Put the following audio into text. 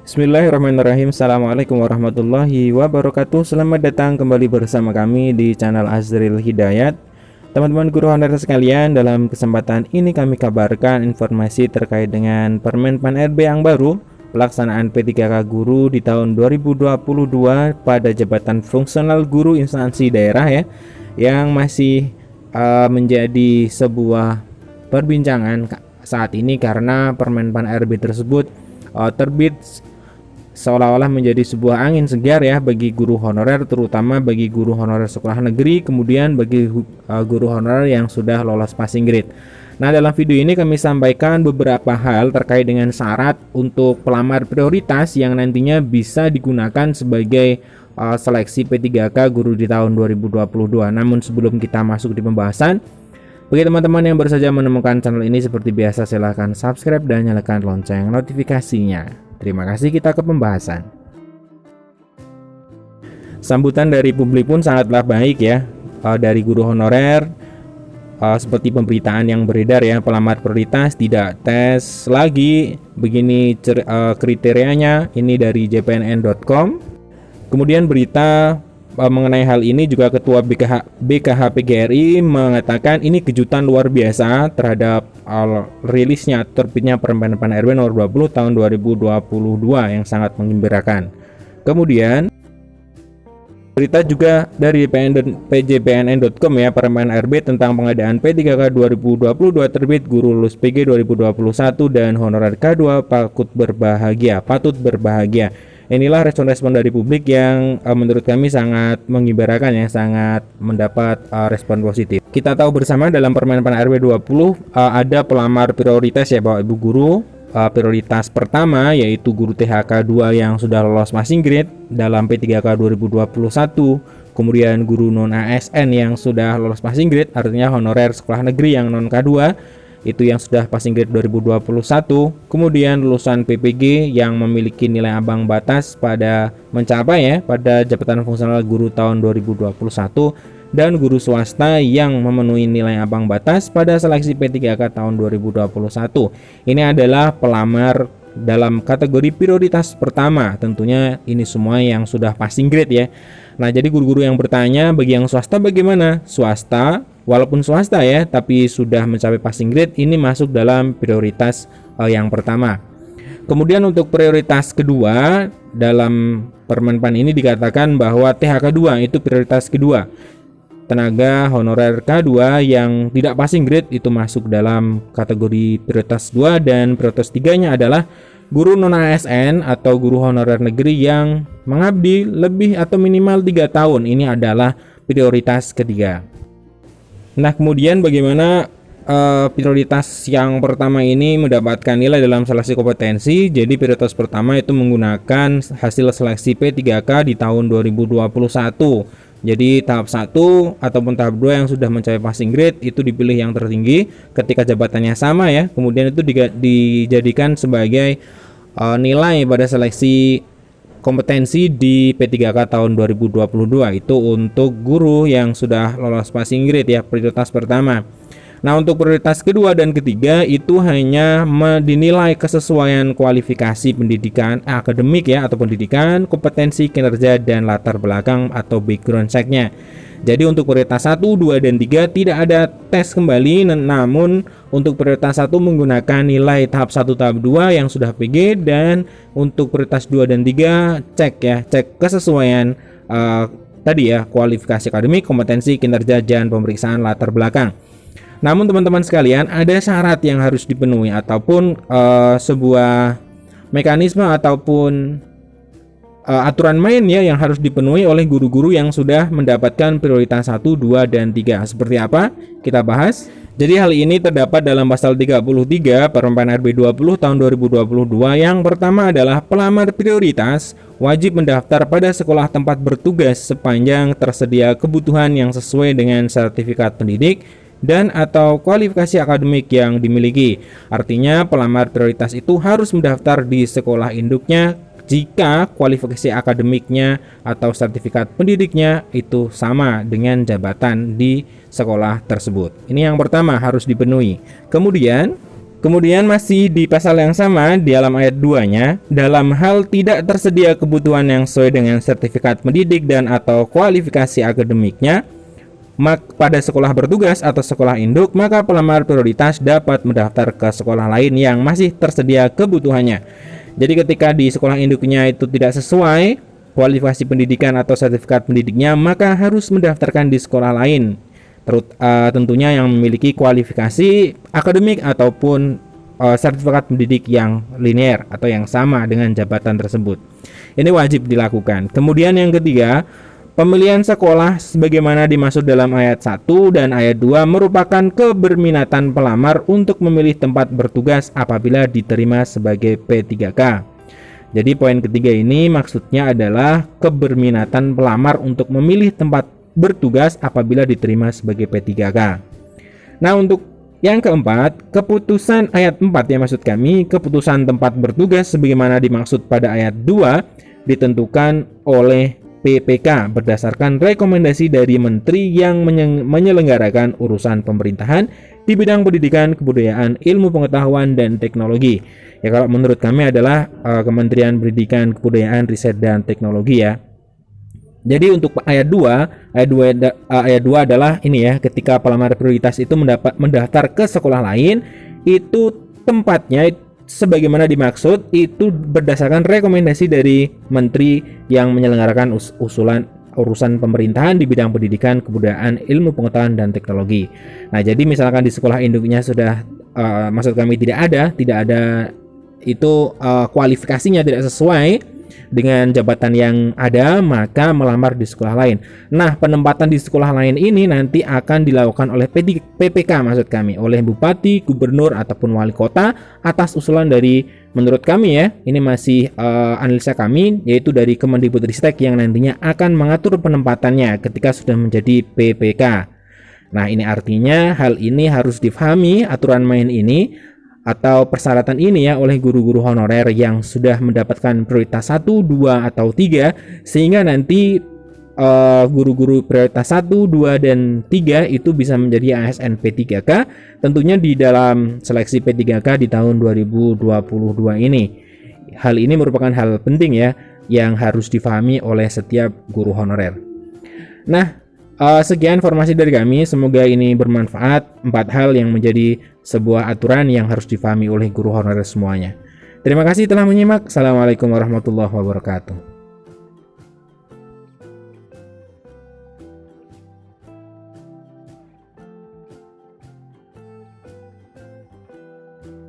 Bismillahirrahmanirrahim. Assalamualaikum warahmatullahi wabarakatuh. Selamat datang kembali bersama kami di channel Azril Hidayat. Teman-teman guru honorer sekalian, dalam kesempatan ini kami kabarkan informasi terkait dengan Permen Pan RB yang baru, pelaksanaan P3K guru di tahun 2022 pada jabatan fungsional guru instansi daerah ya, yang masih menjadi sebuah perbincangan saat ini karena Permen Pan RB tersebut terbit seolah-olah menjadi sebuah angin segar ya bagi guru honorer, terutama bagi guru honorer sekolah negeri, kemudian bagi guru honorer yang sudah lolos passing grade. Nah, dalam video ini kami sampaikan beberapa hal terkait dengan syarat untuk pelamar prioritas yang nantinya bisa digunakan sebagai seleksi P3K guru di tahun 2022. Namun sebelum kita masuk di pembahasan, bagi teman-teman yang baru saja menemukan channel ini, seperti biasa silahkan subscribe dan nyalakan lonceng notifikasinya. Terima kasih, kita ke pembahasan. Sambutan dari publik pun sangatlah baik ya, dari guru honorer, seperti pemberitaan yang beredar ya, pelamar prioritas tidak tes lagi, begini kriterianya, ini dari jpnn.com. Kemudian berita mengenai hal ini juga Ketua BKH-PGRI mengatakan ini kejutan luar biasa terhadap rilisnya terbitnya Permen Pan RB nomor 20 tahun 2022 yang sangat menggembirakan. Kemudian berita juga dari pjpnn.com ya, Permen RB tentang pengadaan P3K 2022 terbit, guru lulus PG 2021 dan honorer K2 patut berbahagia. Inilah respon-respon dari publik yang menurut kami sangat menggembirakan ya, sangat mendapat respon positif. Kita tahu bersama dalam Permen Pan RB 20 ada pelamar prioritas ya Bapak Ibu guru. Prioritas pertama yaitu guru THK 2 yang sudah lolos passing grade dalam P3K 2021. Kemudian guru non ASN yang sudah lolos passing grade, artinya honorer sekolah negeri yang non K2 itu yang sudah passing grade 2021. Kemudian lulusan PPG yang memiliki nilai ambang batas pada mencapai ya pada jabatan fungsional guru tahun 2021, dan guru swasta yang memenuhi nilai ambang batas pada seleksi P3K tahun 2021. Ini adalah pelamar dalam kategori prioritas pertama. Tentunya ini semua yang sudah passing grade ya. Nah, jadi guru-guru yang bertanya, bagi yang swasta bagaimana? Swasta, walaupun swasta ya, tapi sudah mencapai passing grade, ini masuk dalam prioritas yang pertama. Kemudian untuk prioritas kedua, dalam Permen Pan ini dikatakan bahwa THK 2 itu prioritas kedua. Tenaga honorer K2 yang tidak passing grade itu masuk dalam kategori prioritas 2, dan prioritas 3-nya adalah guru non ASN atau guru honorer negeri yang mengabdi lebih atau minimal 3 tahun. Ini adalah prioritas ketiga. Nah, kemudian bagaimana prioritas yang pertama ini mendapatkan nilai dalam seleksi kompetensi? Jadi prioritas pertama itu menggunakan hasil seleksi P3K di tahun 2021. Jadi tahap 1 ataupun tahap 2 yang sudah mencapai passing grade itu dipilih yang tertinggi ketika jabatannya sama ya. Kemudian itu dijadikan sebagai nilai pada seleksi kompetensi di P3K tahun 2022. Itu untuk guru yang sudah lolos passing grade ya, prioritas pertama. Nah, untuk prioritas kedua dan ketiga itu hanya dinilai kesesuaian kualifikasi pendidikan akademik ya, atau pendidikan, kompetensi, kinerja, dan latar belakang atau background check-nya. Jadi untuk prioritas 1, 2, dan 3 tidak ada tes kembali, namun untuk prioritas 1 menggunakan nilai tahap 1, tahap 2 yang sudah PG, dan untuk prioritas 2 dan 3 cek kesesuaian tadi ya, kualifikasi akademik, kompetensi, kinerja, dan pemeriksaan latar belakang. Namun teman-teman sekalian, ada syarat yang harus dipenuhi ataupun sebuah mekanisme ataupun aturan main ya yang harus dipenuhi oleh guru-guru yang sudah mendapatkan prioritas 1, 2, dan 3. Seperti apa? Kita bahas. Jadi hal ini terdapat dalam pasal 33 Permen RB 20 tahun 2022. Yang pertama adalah pelamar prioritas wajib mendaftar pada sekolah tempat bertugas sepanjang tersedia kebutuhan yang sesuai dengan sertifikat pendidik dan atau kualifikasi akademik yang dimiliki. Artinya pelamar prioritas itu harus mendaftar di sekolah induknya jika kualifikasi akademiknya atau sertifikat pendidiknya itu sama dengan jabatan di sekolah tersebut. Ini yang pertama harus dipenuhi. Kemudian Kemudian masih di pasal yang sama di dalam ayat 2-nya, dalam hal tidak tersedia kebutuhan yang sesuai dengan sertifikat pendidik dan atau kualifikasi akademiknya pada sekolah bertugas atau sekolah induk, maka pelamar prioritas dapat mendaftar ke sekolah lain yang masih tersedia kebutuhannya. Jadi ketika di sekolah induknya itu tidak sesuai kualifikasi pendidikan atau sertifikat pendidiknya, maka harus mendaftarkan di sekolah lain, tentunya yang memiliki kualifikasi akademik ataupun sertifikat pendidik yang linear atau yang sama dengan jabatan tersebut. Ini wajib dilakukan. Kemudian yang ketiga, pemilihan sekolah sebagaimana dimaksud dalam ayat 1 dan ayat 2 merupakan keberminatan pelamar untuk memilih tempat bertugas apabila diterima sebagai P3K. Jadi poin ketiga ini maksudnya adalah keberminatan pelamar untuk memilih tempat bertugas apabila diterima sebagai P3K. Nah, untuk yang keempat, keputusan ayat 4 ya maksud kami, keputusan tempat bertugas sebagaimana dimaksud pada ayat 2 ditentukan oleh PPK berdasarkan rekomendasi dari menteri yang menyelenggarakan urusan pemerintahan di bidang pendidikan, kebudayaan, ilmu pengetahuan dan teknologi. Ya, kalau menurut kami adalah Kementerian Pendidikan, Kebudayaan, Riset dan Teknologi ya. Jadi untuk ayat 2 adalah ini ya, ketika pelamar prioritas itu mendaftar ke sekolah lain, itu tempatnya sebagaimana dimaksud itu berdasarkan rekomendasi dari menteri yang menyelenggarakan urusan pemerintahan di bidang pendidikan, kebudayaan, ilmu pengetahuan dan teknologi. Nah, jadi misalkan di sekolah induknya sudah maksud kami tidak ada itu kualifikasinya tidak sesuai dengan jabatan yang ada, maka melamar di sekolah lain. Nah, penempatan di sekolah lain ini nanti akan dilakukan oleh PPK maksud kami, oleh bupati, gubernur ataupun wali kota atas usulan dari, menurut kami ya, ini masih analisa kami, yaitu dari Kemendikbudristek yang nantinya akan mengatur penempatannya ketika sudah menjadi PPK. Nah, ini artinya hal ini harus difahami, aturan main ini atau persyaratan ini ya oleh guru-guru honorer yang sudah mendapatkan prioritas 1, 2 atau 3, sehingga nanti guru-guru prioritas 1, 2 dan 3 itu bisa menjadi ASN P3K tentunya di dalam seleksi P3K di tahun 2022 ini. Hal ini merupakan hal penting ya yang harus difahami oleh setiap guru honorer. Nah, sekian informasi dari kami, semoga ini bermanfaat. 4 hal yang menjadi sebuah aturan yang harus difahami oleh guru honorer semuanya. Terima kasih telah menyimak. Assalamualaikum warahmatullahi wabarakatuh.